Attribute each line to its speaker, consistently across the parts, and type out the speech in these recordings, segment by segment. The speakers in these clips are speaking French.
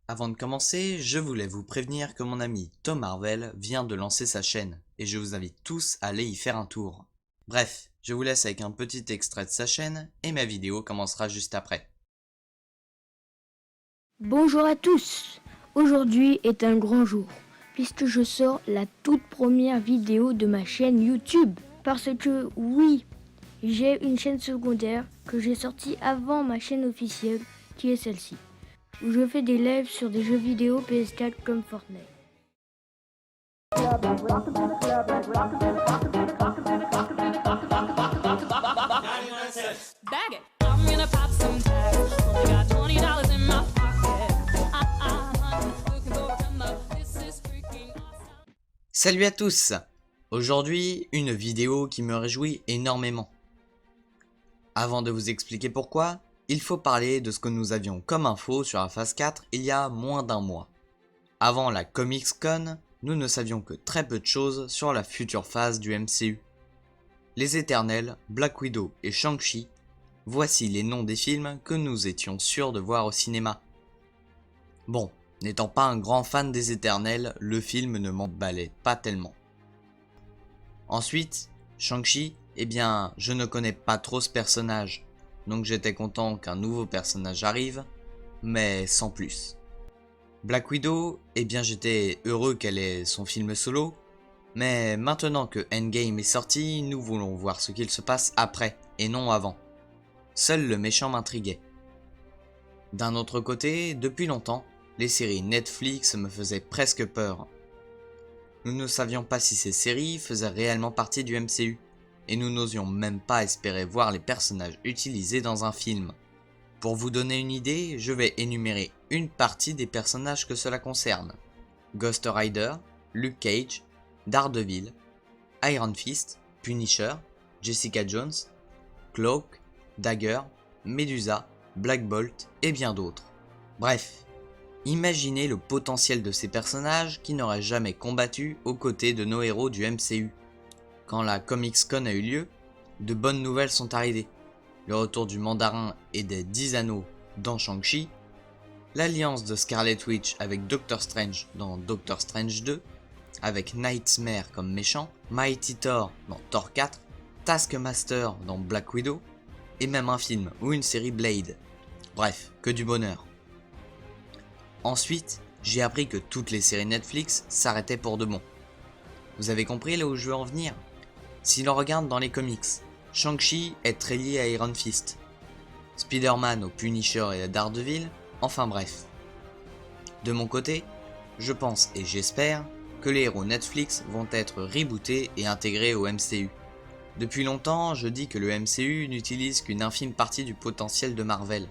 Speaker 1: Avant de commencer, je voulais vous prévenir que mon ami Tom Marvel vient de lancer sa chaîne, et je vous invite tous à aller y faire un tour. Bref, je vous laisse avec un petit extrait de sa chaîne, et ma vidéo commencera juste après.
Speaker 2: Bonjour à tous. Aujourd'hui est un grand jour, puisque je sors la toute première vidéo de ma chaîne YouTube. Parce que oui, j'ai une chaîne secondaire que j'ai sortie avant ma chaîne officielle, qui est celle-ci, où je fais des lives sur des jeux vidéo PS4 comme Fortnite.
Speaker 3: Bag it. I'm gonna pop some tags. Only got $20 in my pocket. Looking for a come up. This is freaking awesome.
Speaker 1: Salut à tous! Aujourd'hui, une vidéo qui me réjouit énormément. Avant de vous expliquer pourquoi, il faut parler de ce que nous avions comme info sur la phase 4 il y a moins d'un mois. Avant la Comics-Con, nous ne savions que très peu de choses sur la future phase du MCU. Les Éternels, Black Widow et Shang-Chi, voici les noms des films que nous étions sûrs de voir au cinéma. Bon, n'étant pas un grand fan des Éternels, le film ne m'emballait pas tellement. Ensuite, Shang-Chi, eh bien, je ne connais pas trop ce personnage, donc j'étais content qu'un nouveau personnage arrive, mais sans plus. Black Widow, eh bien j'étais heureux qu'elle ait son film solo, mais maintenant que Endgame est sorti, nous voulons voir ce qu'il se passe après, et non avant. Seul le méchant m'intriguait. D'un autre côté, depuis longtemps, les séries Netflix me faisaient presque peur. Nous ne savions pas si ces séries faisaient réellement partie du MCU, et nous n'osions même pas espérer voir les personnages utilisés dans un film. Pour vous donner une idée, je vais énumérer une partie des personnages que cela concerne. Ghost Rider, Luke Cage, Daredevil, Iron Fist, Punisher, Jessica Jones, Cloak, Dagger, Medusa, Black Bolt et bien d'autres. Bref, imaginez le potentiel de ces personnages qui n'auraient jamais combattu aux côtés de nos héros du MCU. Quand la Comics-Con a eu lieu, de bonnes nouvelles sont arrivées. Le retour du mandarin et des 10 anneaux dans Shang-Chi, l'alliance de Scarlet Witch avec Doctor Strange dans Doctor Strange 2, avec Nightmare comme méchant, Mighty Thor dans Thor 4, Taskmaster dans Black Widow, et même un film ou une série Blade. Bref, que du bonheur. Ensuite, j'ai appris que toutes les séries Netflix s'arrêtaient pour de bon. Vous avez compris là où je veux en venir? Si l'on regarde dans les comics, Shang-Chi est très lié à Iron Fist, Spider-Man au Punisher et à Daredevil, enfin bref. De mon côté, je pense et j'espère que les héros Netflix vont être rebootés et intégrés au MCU. Depuis longtemps, je dis que le MCU n'utilise qu'une infime partie du potentiel de Marvel.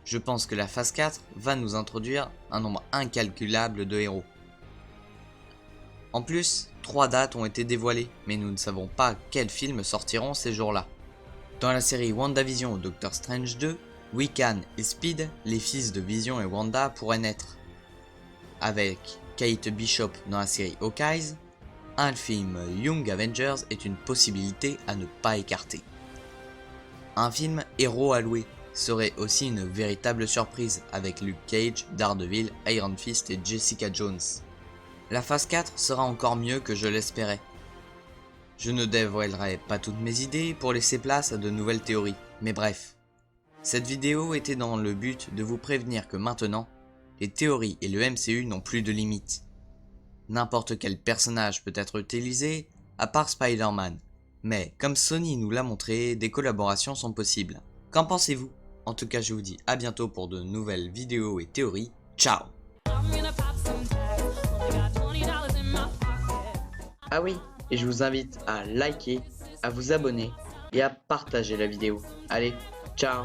Speaker 1: Je pense que la phase 4 va nous introduire un nombre incalculable de héros. En plus, 3 dates ont été dévoilées, mais nous ne savons pas quels films sortiront ces jours-là. Dans la série WandaVision ou Doctor Strange 2, Wiccan et Speed, les fils de Vision et Wanda, pourraient naître. Avec Kate Bishop dans la série Hawkeye, un film Young Avengers est une possibilité à ne pas écarter. Un film héros à louer serait aussi une véritable surprise avec Luke Cage, Daredevil, Iron Fist et Jessica Jones. La phase 4 sera encore mieux que je l'espérais. Je ne dévoilerai pas toutes mes idées pour laisser place à de nouvelles théories, mais bref. Cette vidéo était dans le but de vous prévenir que maintenant, les théories et le MCU n'ont plus de limites. N'importe quel personnage peut être utilisé, à part Spider-Man, mais comme Sony nous l'a montré, des collaborations sont possibles. Qu'en pensez-vous? En tout cas, je vous dis à bientôt pour de nouvelles vidéos et théories. Ciao!
Speaker 3: I'm gonna pop some tags. Only got $20 in my pocket.
Speaker 4: Ah oui, et je vous invite à liker, à vous abonner et à partager la vidéo. Allez, ciao!